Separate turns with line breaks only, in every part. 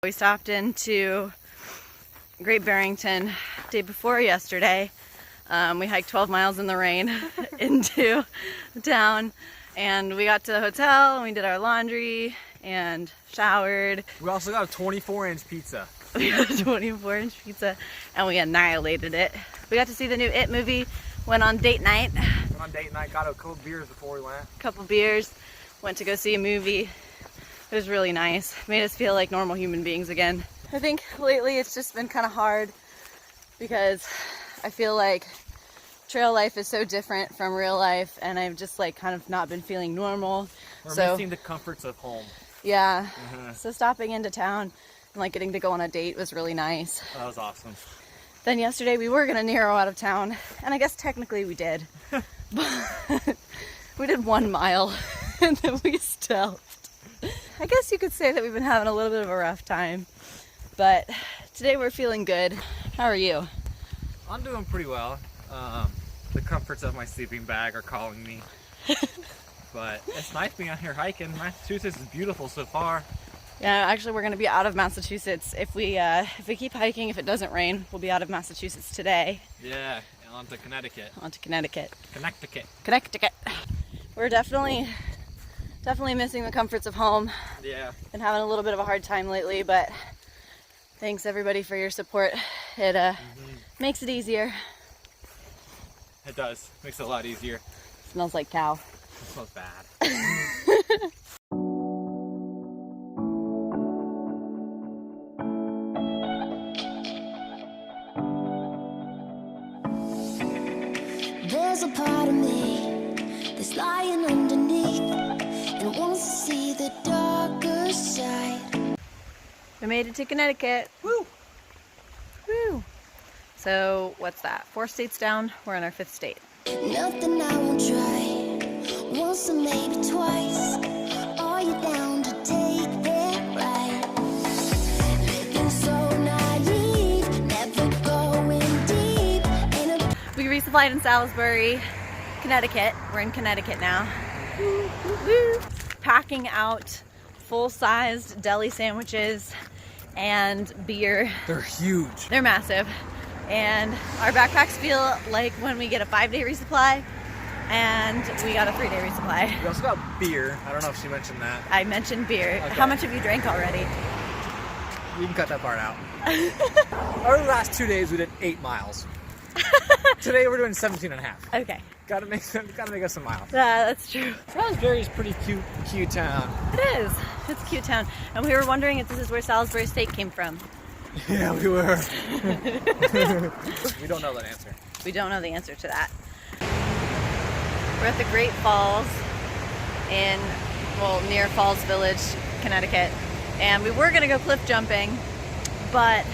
We stopped into Great Barrington day before yesterday. We hiked 12 miles in the rain into town, and we got to the hotel and we did our laundry and showered.
We also got a 24-inch pizza.
We got a 24-inch pizza and we annihilated it. We got to see the new It movie, went on date night.
Got a couple beers before we went.
Couple beers, went to go see a movie. It was really nice. Made us feel like normal human beings again. I think lately it's just been kind of hard because I feel like trail life is so different from real life, and I've just like kind of not been feeling normal.
We're missing the comforts of home.
Yeah. So stopping into town and like getting to go on a date was really nice.
That was awesome.
Then yesterday we were gonna narrow out of town, and I guess technically we did. But we did 1 mile and then we stopped. I guess you could say that we've been having a little bit of a rough time, but today we're feeling good. How are you?
I'm doing pretty well. The comforts of my sleeping bag are calling me. But it's nice being out here hiking. Massachusetts is beautiful so far.
Yeah, actually we're going to be out of Massachusetts. If we keep hiking, if it doesn't rain, we'll be out of Massachusetts today.
Yeah, on to Connecticut.
On to Connecticut.
Connecticut.
We're definitely missing the comforts of home.
Yeah.
Been having a little bit of a hard time lately, but thanks everybody for your support. It makes it easier.
It does. Makes it a lot easier.
Smells like cow.
It smells bad.
There's a part of me that's lying underneath and wants to see the darker side.
We made it to Connecticut.
Woo!
Woo! So what's that? 4 states down. We're in our 5th state.
Nothing I won't try. Once or maybe twice. Are you down to take that ride? Living so naive, never going deep.
We resupplied in Salisbury, Connecticut. We're in Connecticut now. Woo, woo, woo. Packing out full-sized deli sandwiches and beer.
They're huge.
They're massive. And our backpacks feel like when we get a 5-day resupply, and we got a 3-day resupply.
We also got beer. I don't know if she mentioned that.
I mentioned beer.
Okay.
How much have you drank already?
You can cut that part out. Over the last 2 days, we did 8 miles. Today, we're doing 17 and a half.
Okay.
Gotta make us some miles.
Yeah, that's true.
Salisbury is pretty cute town.
It is. It's a cute town. And we were wondering if this is where Salisbury steak came from.
Yeah, we were. We don't know that answer.
We don't know the answer to that. We're at the Great Falls near Falls Village, Connecticut. And we were gonna go cliff jumping, but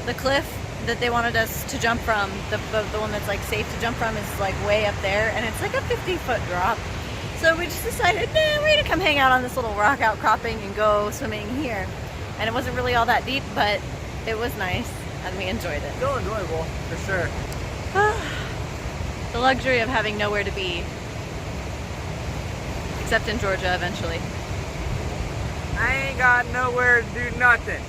the cliff that they wanted us to jump from, the one that's like safe to jump from, is like way up there, and it's like a 50-foot drop. So we just decided, nah, we're gonna come hang out on this little rock outcropping and go swimming here. And it wasn't really all that deep, but it was nice, and we enjoyed it.
Still enjoyable, for sure.
The luxury of having nowhere to be, except in Georgia eventually.
I ain't got nowhere to do nothing.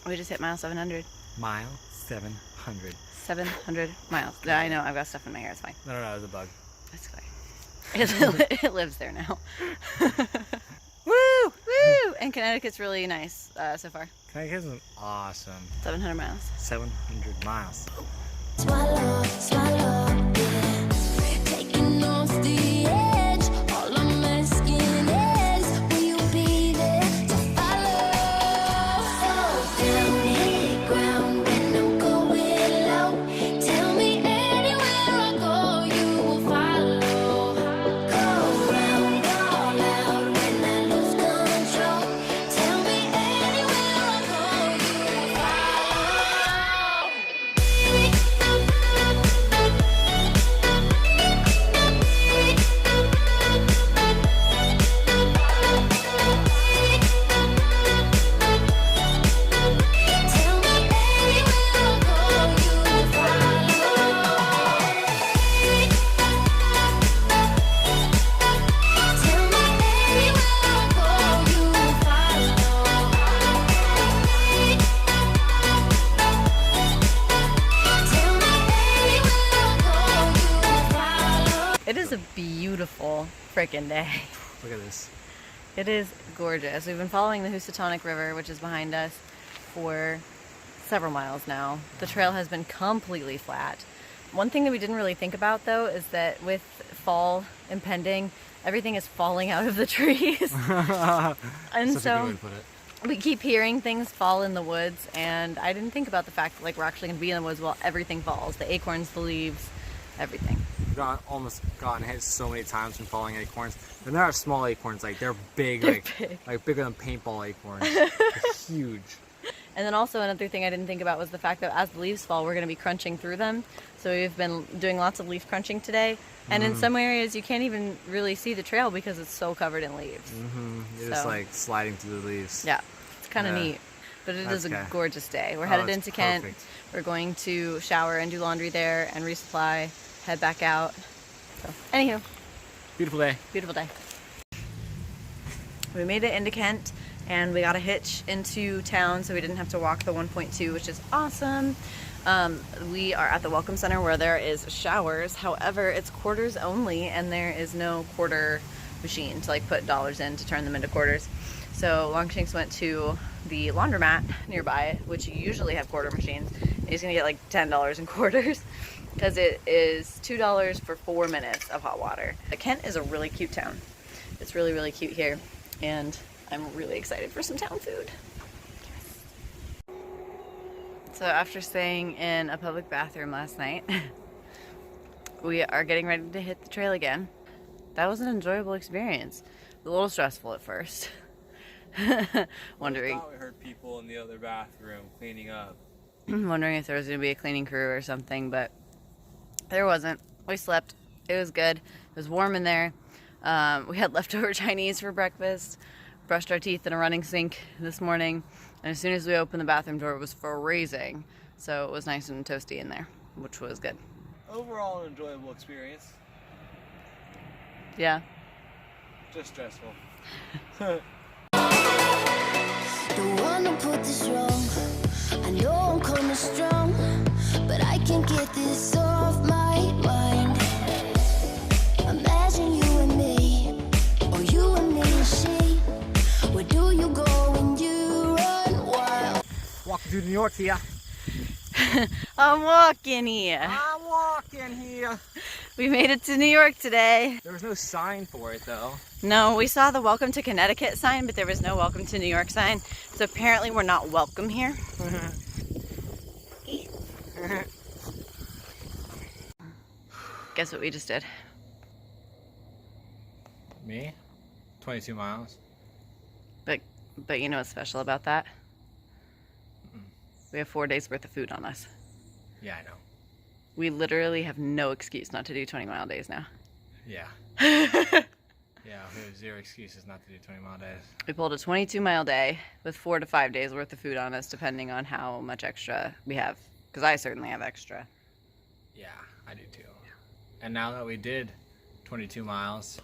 We just hit mile 700.
Mile 700.
700 miles. Yeah, I know, I've got stuff in my hair, it's fine.
No, it was a bug.
That's fine. It lives there now. Woo! Woo! And Connecticut's really nice so far.
Connecticut is awesome.
700 miles.
700 miles.
Swallow, swallow, yeah. Taking off the edge. All I'm asking is, will you be there to follow? So down, hit ground when I'm going low. Tell me anywhere I go, you will follow. Go round, all out when I lose control. Tell me anywhere I go, you will follow.
freaking day.
Look at this.
It is gorgeous. We've been following the Housatonic River, which is behind us, for several miles now. The trail has been completely flat. One thing that we didn't really think about, though, is that with fall impending, everything is falling out of the trees. And so we keep hearing things fall in the woods, and I didn't think about the fact that, like, we're actually going to be in the woods while everything falls. The acorns, the leaves, everything.
Almost gotten hit so many times from falling acorns. And they're not small acorns, like they're big, like bigger than paintball acorns. They're huge.
And then also another thing I didn't think about was the fact that as the leaves fall, we're going to be crunching through them. So we've been doing lots of leaf crunching today. And in some areas, you can't even really see the trail because it's so covered in leaves.
You're just like sliding through the leaves.
Yeah, it's kind of neat. But it is a gorgeous day. We're headed into Kent. We're going to shower and do laundry there and resupply, head back out. So, anywho.
Beautiful day.
Beautiful day. We made it into Kent, and we got a hitch into town so we didn't have to walk the 1.2, which is awesome. We are at the Welcome Center where there is showers. However, it's quarters only, and there is no quarter machine to like put dollars in to turn them into quarters. So Longshanks went to the laundromat nearby, which usually have quarter machines. And he's gonna get like $10 in quarters because it is $2 for 4 minutes of hot water. Kent is a really cute town. It's really, really cute here, and I'm really excited for some town food. Yes. So after staying in a public bathroom last night, we are getting ready to hit the trail again. That was an enjoyable experience. A little stressful at first. Wondering.
I thought we heard people in the other bathroom cleaning up.
Wondering if there was going to be a cleaning crew or something, but there wasn't. We slept. It was good. It was warm in there. We had leftover Chinese for breakfast. Brushed our teeth in a running sink this morning, and as soon as we opened the bathroom door, it was freezing. So it was nice and toasty in there, which was good.
Overall, an enjoyable experience.
Yeah.
Just stressful.
Don't wanna put this wrong. I know I'm coming strong, but I can't get this off my mind. Imagine you and me, or you and me and she. Where do you go when you run wild?
Walking through New York here.
I'm walking here.
I'm walking here.
We made it to New York today.
There was no sign for it though.
No, we saw the Welcome to Connecticut sign, but there was no Welcome to New York sign. So apparently we're not welcome here. Guess what we just did?
Me? 22 miles.
But you know what's special about that? We have 4 days worth of food on us.
Yeah, I know.
We literally have no excuse not to do 20-mile days now.
Yeah. Yeah, we have zero excuses not to do 20-mile days.
We pulled a 22-mile day with 4 to 5 days worth of food on us, depending on how much extra we have. Because I certainly have extra.
Yeah, I do too. And now that we did 22 miles,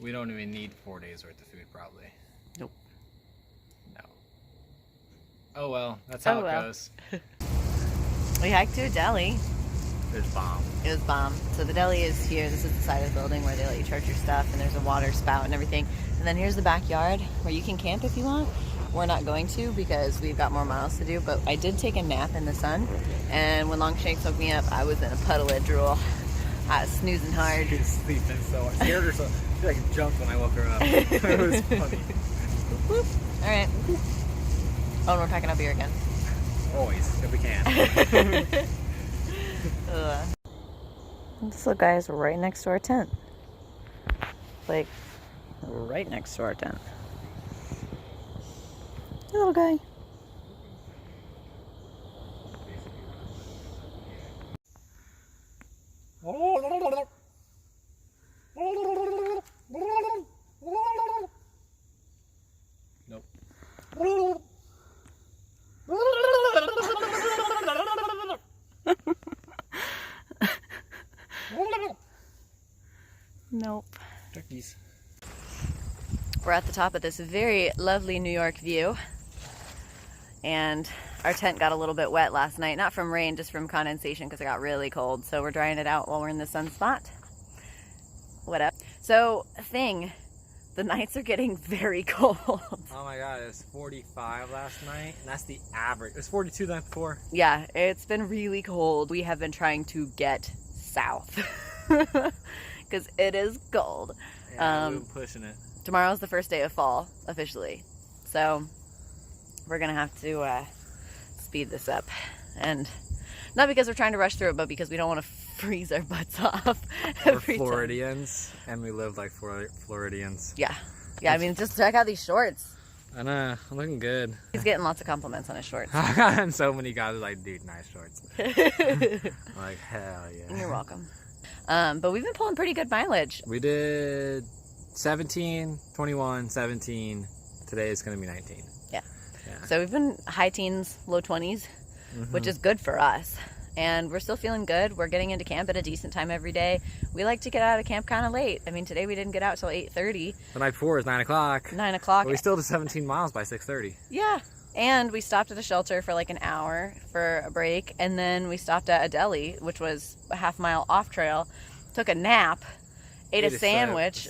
we don't even need 4 days worth of food probably.
Nope.
No. Oh well, that's how
Oh, well.
it goes.
We hiked to a deli.
It was bomb.
It was bomb. So the deli is here. This is the side of the building where they let you charge your stuff, and there's a water spout and everything. And then here's the backyard where you can camp if you want. We're not going to because we've got more miles to do, but I did take a nap in the sun, and when Longshanks woke me up, I was in a puddle of drool. I was snoozing hard.
She was sleeping so I scared her so I feel like jumped when I woke her up. It was funny.
All right. Oh, and we're packing up here again.
Always, if we can.
This little guy is right next to our tent. Like, right next to our tent. Hey, little guy.
Nope.
Nope.
Turkeys.
We're at the top of this very lovely New York view, and our tent got a little bit wet last night, not from rain, just from condensation because it got really cold. So we're drying it out while we're in the sun spot. What up? So, the nights are getting very cold.
Oh my god, it was 45 last night, and that's the average. It was 42 the night before.
Yeah, it's been really cold. We have been trying to get south because it is cold.
Yeah, we've been pushing it.
Tomorrow's the first day of fall, officially. So, we're going to have to speed this up. And not because we're trying to rush through it, but because we don't want to freeze our butts off.
We're Floridians, and we live like Floridians.
Yeah. Yeah, I mean, just check out these shorts.
I know, I'm looking good.
He's getting lots of compliments on his shorts.
And so many guys are like, dude, nice shorts. I'm like, hell yeah.
You're welcome. But we've been pulling pretty good mileage.
We did 17, 21, 17. Today is going to be 19.
Yeah.
Yeah.
So we've been high teens, low 20s, which is good for us. And we're still feeling good. We're getting into camp at a decent time every day. We like to get out of camp kind of late. I mean, today we didn't get out till 8:30.
The night before is 9 o'clock.
9 o'clock.
But we still did 17 miles by 6:30.
Yeah. And we stopped at a shelter for like an hour for a break. And then we stopped at a deli, which was a half mile off trail. Took a nap, ate a sandwich,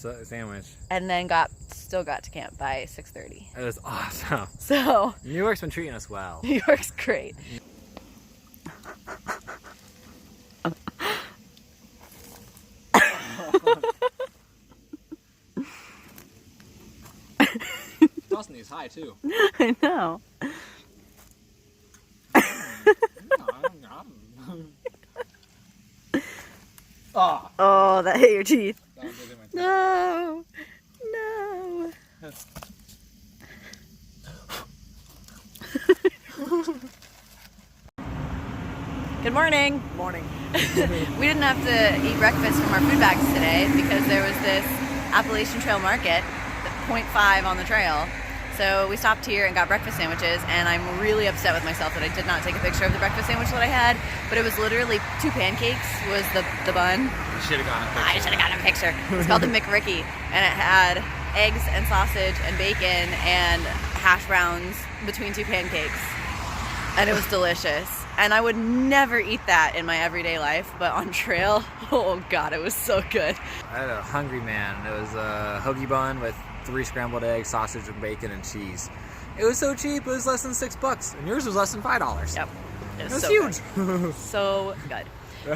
and then still got to camp by 6:30.
It was awesome.
So
New York's been treating us well.
New York's great.
Tossing these high too.
I know. Oh, that hit your teeth. No. No. Good morning.
Morning.
We didn't have to eat breakfast from our food bags today because there was this Appalachian Trail Market, 0.5 on the trail. So we stopped here and got breakfast sandwiches, and I'm really upset with myself that I did not take a picture of the breakfast sandwich that I had, but it was literally 2 pancakes was the bun.
You should have gotten a picture.
I should have gotten a picture. It's called the McRicky, and it had eggs and sausage and bacon and hash browns between 2 pancakes, and it was delicious. And I would never eat that in my everyday life, but on trail, oh god, it was so good.
I had a hungry man. It was a hoagie bun with 3 scrambled eggs, sausage, and bacon and cheese. It was so cheap, it was less than $6, and yours was less than $5.
Yep.
It was
so
huge.
Good. So good.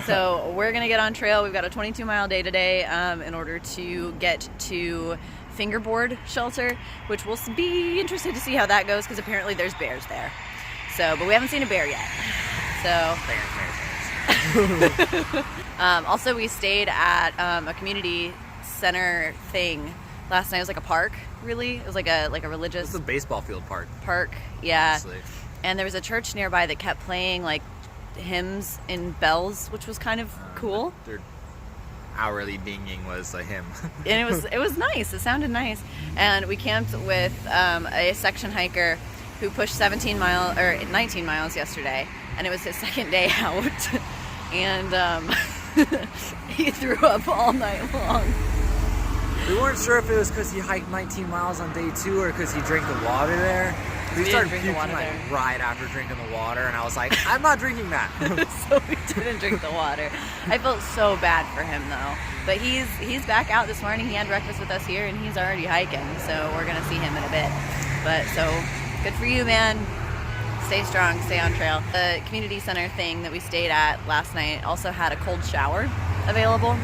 So we're gonna get on trail. We've got a 22-mile day today in order to get to Fingerboard Shelter, which we'll be interested to see how that goes because apparently there's bears there. So, but we haven't seen a bear yet. So. Also, we stayed at a community center thing last night. It was like a park, really. It was like a religious.
It's a baseball field park.
Yeah.
Honestly.
And there was a church nearby that kept playing like hymns in bells, which was kind of cool.
Their hourly dinging was a hymn.
And it was nice. It sounded nice. And we camped with a section hiker who pushed 19 miles yesterday, and it was his second day out. And he threw up all night long.
We weren't sure if it was because he hiked 19 miles on day 2 or because he drank the water there. He started puking right after drinking the water, and I was like, I'm not drinking that.
So we didn't drink the water. I felt so bad for him though. But he's back out this morning. He had breakfast with us here, and he's already hiking. So we're gonna see him in a bit. But so good for you, man. Stay strong, stay on trail. The community center thing that we stayed at last night also had a cold shower available,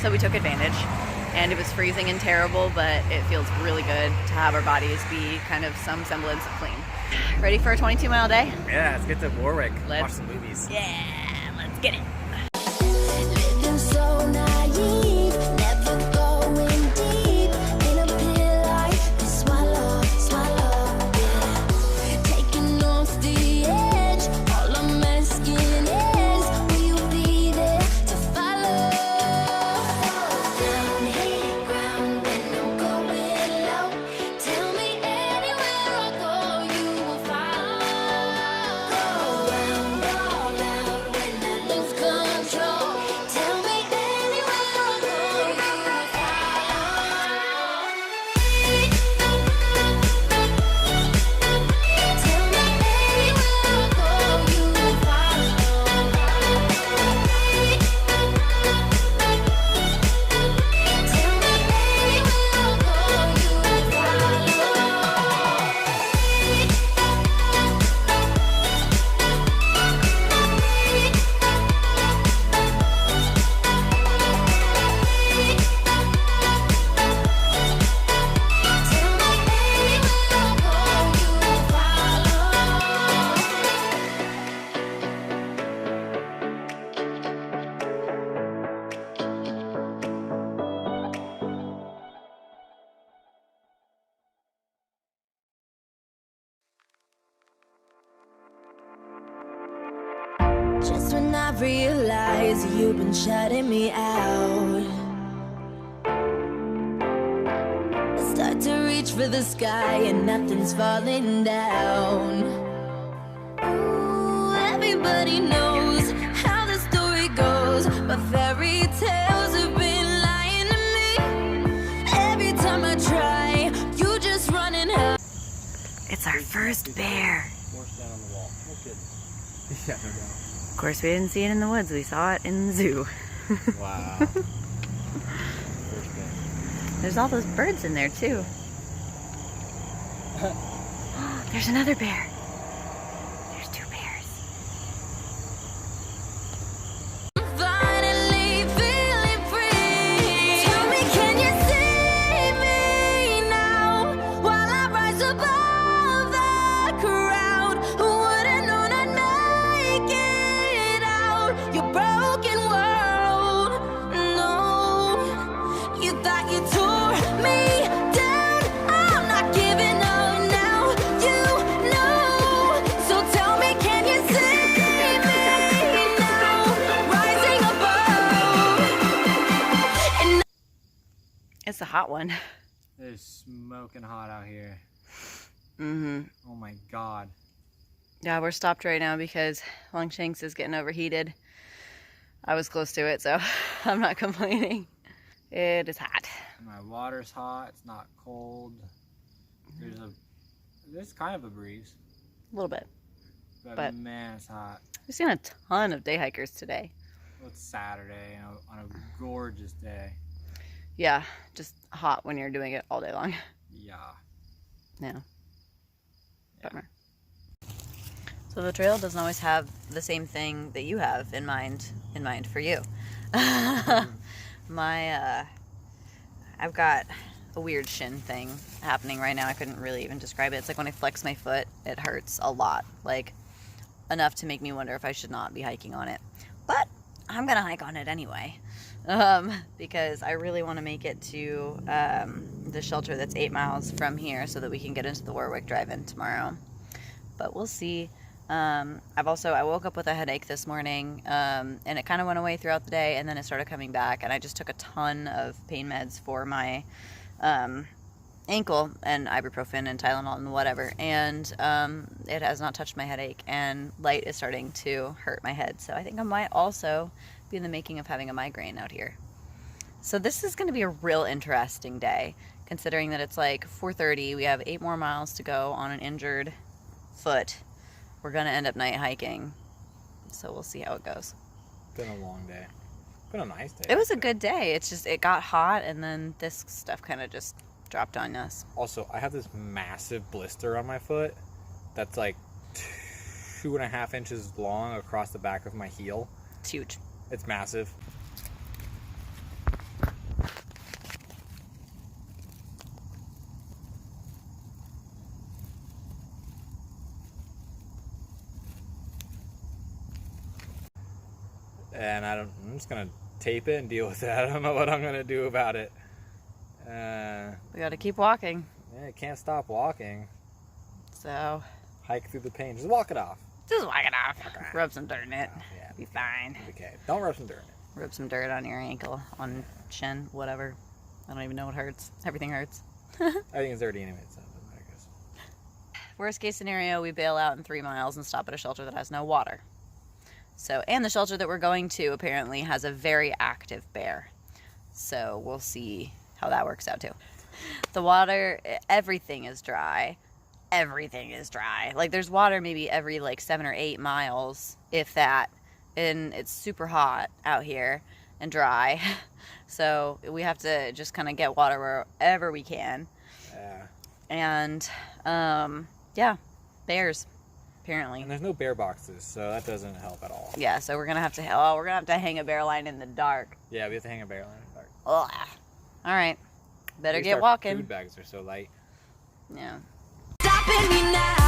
so we took advantage. And it was freezing and terrible, but it feels really good to have our bodies be kind of some semblance of clean. Ready for a 22-mile day?
Yeah, let's get to Warwick. Watch some movies.
Yeah, let's get it.
Living so naive, never going deep in a pit like this. Swallow, yeah. Taking off the edge, all I'm asking is, will you be there to follow? Down hit ground and I'm going low. Tell me anywhere I go, you will follow. Go round when I lose control. Just when I realize you've been shutting me out, I start to reach for the sky and nothing's falling down. Ooh, everybody knows how the story goes, but fairy tales have been lying to me. Every time I try, you just run and hide.
It's our first bear.
More stand on the wall. No kidding. Yeah, no doubt.
Of course, we didn't see it in the woods. We saw it in the zoo.
Wow. First day.
There's all those birds in there, too. There's another bear. There's 2 bears.
Finally feeling free. Tell me, can you see me now? While I rise above the crowd, who would've known I'd make it out your broken world? No, you thought you tore me down. I'm not giving up now, you know. So tell me, can you see me now? Rising above. And
It's a hot one.
It is smoking hot out here.
Mm-hmm.
Oh my god.
Yeah, we're stopped right now because Longshanks is getting overheated. I was close to it, so I'm not complaining. It is hot.
My water's hot. It's not cold. There's kind of a breeze,
A little bit.
but man, it's hot.
We've seen a ton of day hikers today.
Well, it's Saturday, you know, on a gorgeous day.
Yeah, just hot when you're doing it all day long.
Yeah.
Yeah. Bummer. So the trail doesn't always have the same thing that you have in mind for you. I've got a weird shin thing happening right now. I couldn't really even describe it. It's like when I flex my foot, it hurts a lot. Like enough to make me wonder if I should not be hiking on it. But I'm gonna hike on it anyway. Because I really want to make it to the shelter that's 8 miles from here so that we can get into the Warwick drive-in tomorrow. But we'll see. I woke up with a headache this morning, and it kind of went away throughout the day, and then it started coming back, and I just took a ton of pain meds for my ankle, and ibuprofen and Tylenol and whatever, and it has not touched my headache, and light is starting to hurt my head, so I think I might also be in the making of having a migraine out here. So this is going to be a real interesting day, considering that it's like 4:30. We have 8 more miles to go on an injured foot. We're going to end up night hiking, so we'll see how it goes.
Been a long day. Been a nice day.
It was a good day. It's just, it got hot, and then this stuff kind of just dropped on us.
Also, I have this massive blister on my foot that's like 2.5 inches long across the back of my heel.
It's huge.
It's massive. And I'm just gonna tape it and deal with it. I don't know what I'm gonna do about it.
We got to keep walking.
Yeah, I can't stop walking.
So
Hike through the pain. Just walk it off.
just walk it off. Rub some dirt in it.
Yeah,
Be fine.
okay. Don't rub some dirt in it.
Rub some dirt on your ankle, on shin, whatever. I don't even know what hurts. Everything hurts.
Everything's dirty anyway, so it doesn't matter, I guess.
Worst case scenario, we bail out in 3 miles and stop at a shelter that has no water. So, and the shelter that we're going to apparently has a very active bear. So we'll see how that works out too. The water, everything is dry. Everything is dry. Like there's water maybe every like 7 or 8 miles, if that. And it's super hot out here and dry. So we have to just kind of get water wherever we can.
Yeah.
And yeah, bears apparently.
And there's no bear boxes, so that doesn't help at all.
Yeah, so we're gonna have to hang a bear line in the dark.
Yeah, we have to hang a bear line in the dark.
Ugh. All right, better
At least
get
our
walking.
Food bags are so light.
Yeah.
Stopping me now.